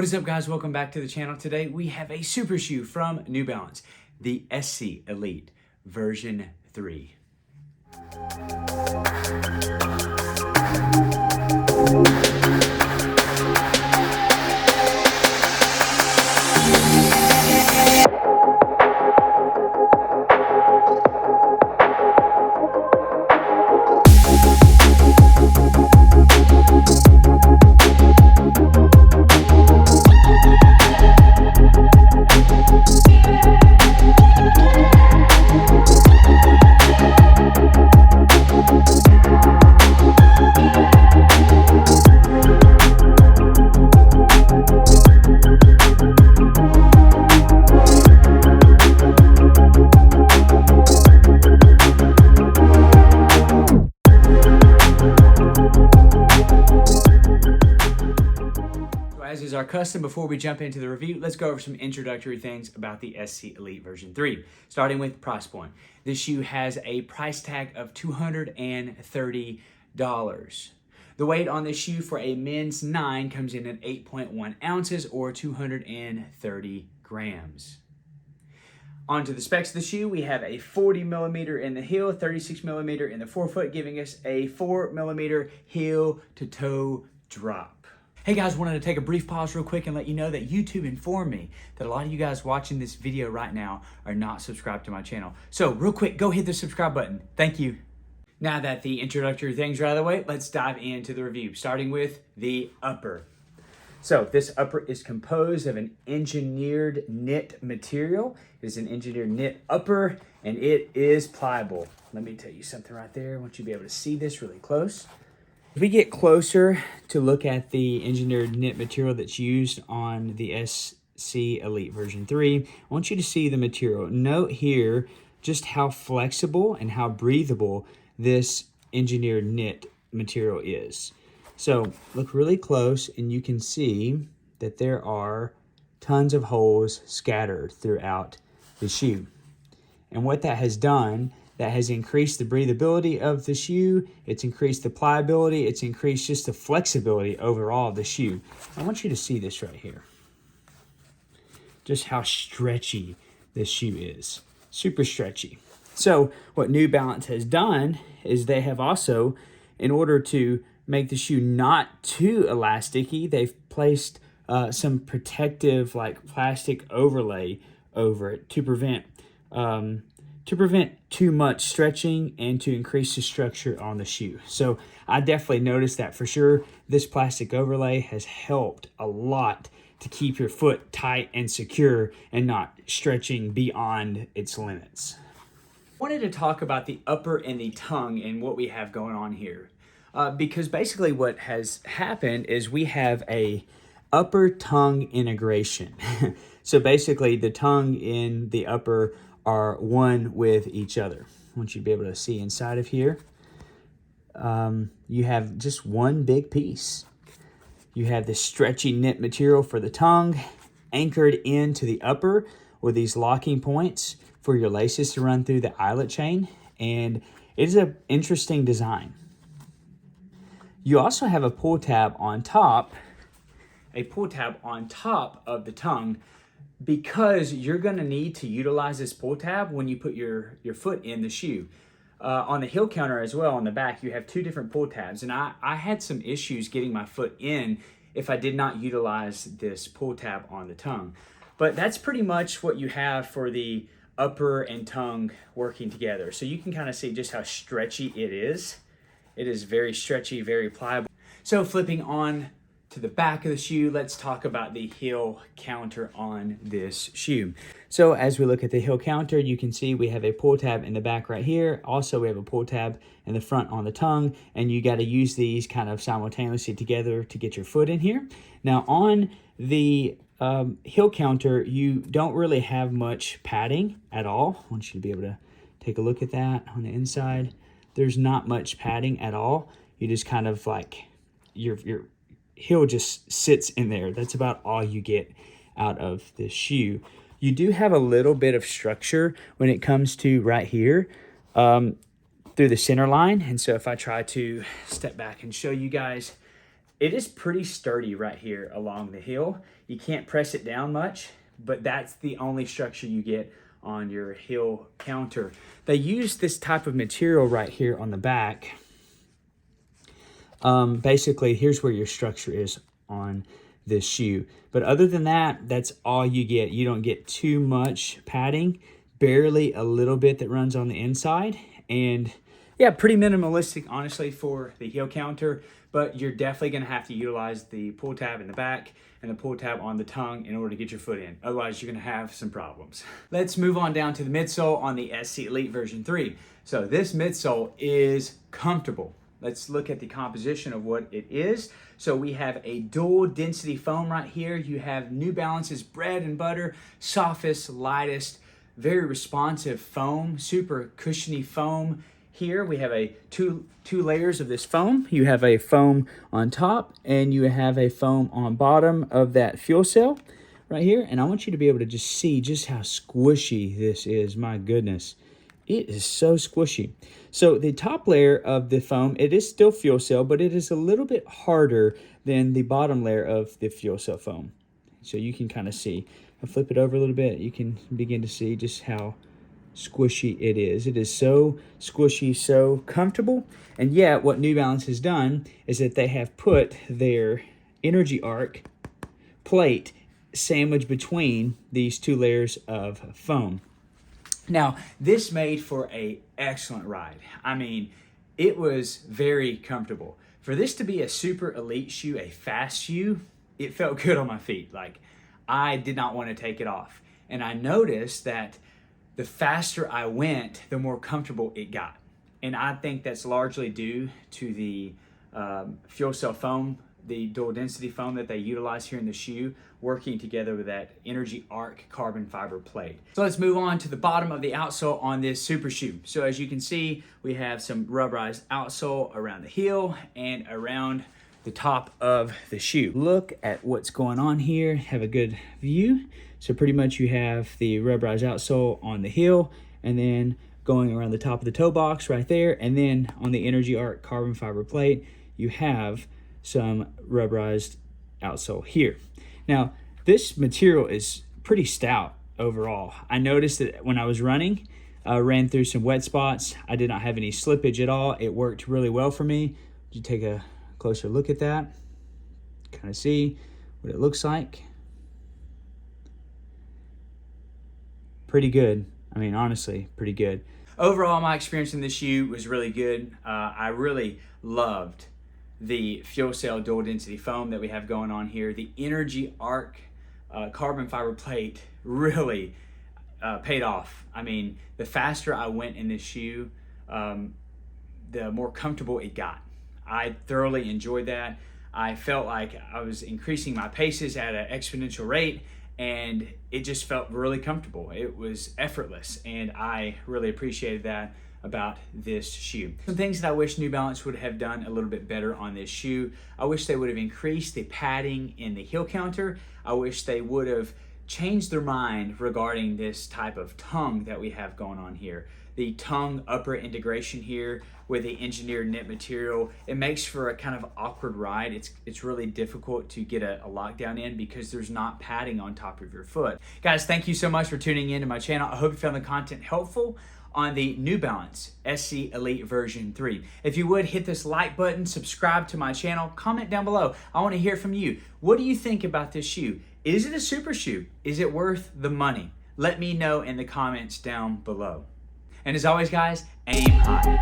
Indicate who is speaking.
Speaker 1: What is up, guys? Welcome back to the channel. Today we have a super shoe from New Balance, the SC Elite version 3. As is our custom, before we jump into the review, let's go over some introductory things about the SC Elite version 3, starting with price point. This shoe has a price tag of $230. The weight on this shoe for a men's 9 comes in at 8.1 ounces or 230 grams. Onto the specs of the shoe, we have a 40 millimeter in the heel, 36 millimeter in the forefoot, giving us a 4 millimeter heel to toe drop. Hey guys, wanted to take a brief pause real quick and let you know that YouTube informed me that a lot of you guys watching this video right now are not subscribed to my channel. So real quick, go hit the subscribe button. Thank you. Now that the introductory things are out of the way, let's dive into the review, starting with the upper. So this upper is composed of an engineered knit material. It is an engineered knit upper and it is pliable. Let me tell you something right there. I want you to be able to see this really close. If we get closer to look at the engineered knit material that's used on the SC Elite version 3, I want you to see the material. Note here just how flexible and how breathable this engineered knit material is. So look really close and you can see that there are tons of holes scattered throughout the shoe. And what that has done, that has increased the breathability of the shoe, it's increased the pliability, it's increased just the flexibility overall of the shoe. I want you to see this right here. Just how stretchy this shoe is. Super stretchy. So what New Balance has done is they have also, in order to make the shoe not too elasticy, they've placed some protective like plastic overlay over it to prevent too much stretching and to increase the structure on the shoe. So I definitely noticed that for sure. This plastic overlay has helped a lot to keep your foot tight and secure and not stretching beyond its limits. I wanted to talk about the upper and the tongue and what we have going on here. Because basically what has happened is we have a upper tongue integration. So basically the tongue in the upper are one with each other. I want you to be able to see inside of here. You have just one big piece. You have this stretchy knit material for the tongue anchored into the upper with these locking points for your laces to run through the eyelet chain. And it is an interesting design. You also have a pull tab on top, of the tongue, because you're going to need to utilize this pull tab when you put your foot in the shoe. On the heel counter as well, on the back, you have two different pull tabs. And I had some issues getting my foot in if I did not utilize this pull tab on the tongue. But that's pretty much what you have for the upper and tongue working together. So you can kind of see just how stretchy it is. It is very stretchy, very pliable. So flipping on to the back of the shoe, let's talk about the heel counter on this shoe. So as we look at the heel counter, you can see we have a pull tab in the back right here. Also, we have a pull tab in the front on the tongue, and you got to use these kind of simultaneously together to get your foot in here. Now on the heel counter, you don't really have much padding at all. I want you to be able to take a look at that on the inside. There's not much padding at all. You just kind of like your heel just sits in there. That's about all you get out of this shoe. You do have a little bit of structure when it comes to right here through the center line. And so if I try to step back and show you guys, it is pretty sturdy right here along the heel. You can't press it down much, but that's the only structure you get on your heel counter. They use this type of material right here on the back. Basically, here's where your structure is on this shoe. But other than that, that's all you get. You don't get too much padding, barely a little bit that runs on the inside. And yeah, pretty minimalistic, honestly, for the heel counter, but you're definitely gonna have to utilize the pull tab in the back and the pull tab on the tongue in order to get your foot in. Otherwise, you're gonna have some problems. Let's move on down to the midsole on the SC Elite version 3. So this midsole is comfortable. Let's look at the composition of what it is. So we have a dual density foam right here. You have New Balance's bread and butter, softest, lightest, very responsive foam, super cushiony foam. Here we have a two layers of this foam. You have a foam on top and you have a foam on bottom of that Fuelcell right here. And I want you to be able to just see just how squishy this is. My goodness, it is so squishy. So the top layer of the foam, it is still Fuelcell, but it is a little bit harder than the bottom layer of the Fuelcell foam. So you can kind of see. I'll flip it over a little bit. You can begin to see just how squishy it is. It is so squishy, so comfortable. And yet what New Balance has done is that they have put their Energy Arc plate sandwiched between these two layers of foam. Now, this made for an excellent ride. I mean, it was very comfortable. For this to be a super elite shoe, a fast shoe, it felt good on my feet. Like, I did not want to take it off. And I noticed that the faster I went, the more comfortable it got. And I think that's largely due to the Fuelcell foam, the dual density foam that they utilize here in the shoe, working together with that Energy Arc carbon fiber plate. So let's move on to the bottom of the outsole on this super shoe. So as you can see, we have some rubberized outsole around the heel and around the top of the shoe. Look at what's going on here. Have a good view. So pretty much you have the rubberized outsole on the heel and then going around the top of the toe box right there. And then on the Energy Arc carbon fiber plate, you have some rubberized outsole here. Now, this material is pretty stout overall. I noticed that when I was running, I ran through some wet spots. I did not have any slippage at all. It worked really well for me. You take a closer look at that, kind of see what it looks like. Pretty good. I mean, honestly, pretty good. Overall, my experience in this shoe was really good. I really loved the Fuelcell dual density foam that we have going on here. The Energy Arc carbon fiber plate really paid off. I mean, the faster I went in this shoe, the more comfortable it got. I thoroughly enjoyed that. I felt like I was increasing my paces at an exponential rate, and it just felt really comfortable. It was effortless, and I really appreciated that about this shoe. Some things that I wish New Balance would have done a little bit better on this shoe. I wish they would have increased the padding in the heel counter. I wish they would have changed their mind regarding this type of tongue that we have going on here. The tongue upper integration here with the engineered knit material, it makes for a kind of awkward ride. It's really difficult to get a lockdown in because there's not padding on top of your foot. Guys, thank you so much for tuning in to my channel. I hope you found the content helpful on the New Balance SC Elite version 3. If you would, hit this like button, subscribe to my channel, comment down below. I want to hear from you. What do you think about this shoe? Is it a super shoe? Is it worth the money? Let me know in the comments down below. And as always, guys, aim high.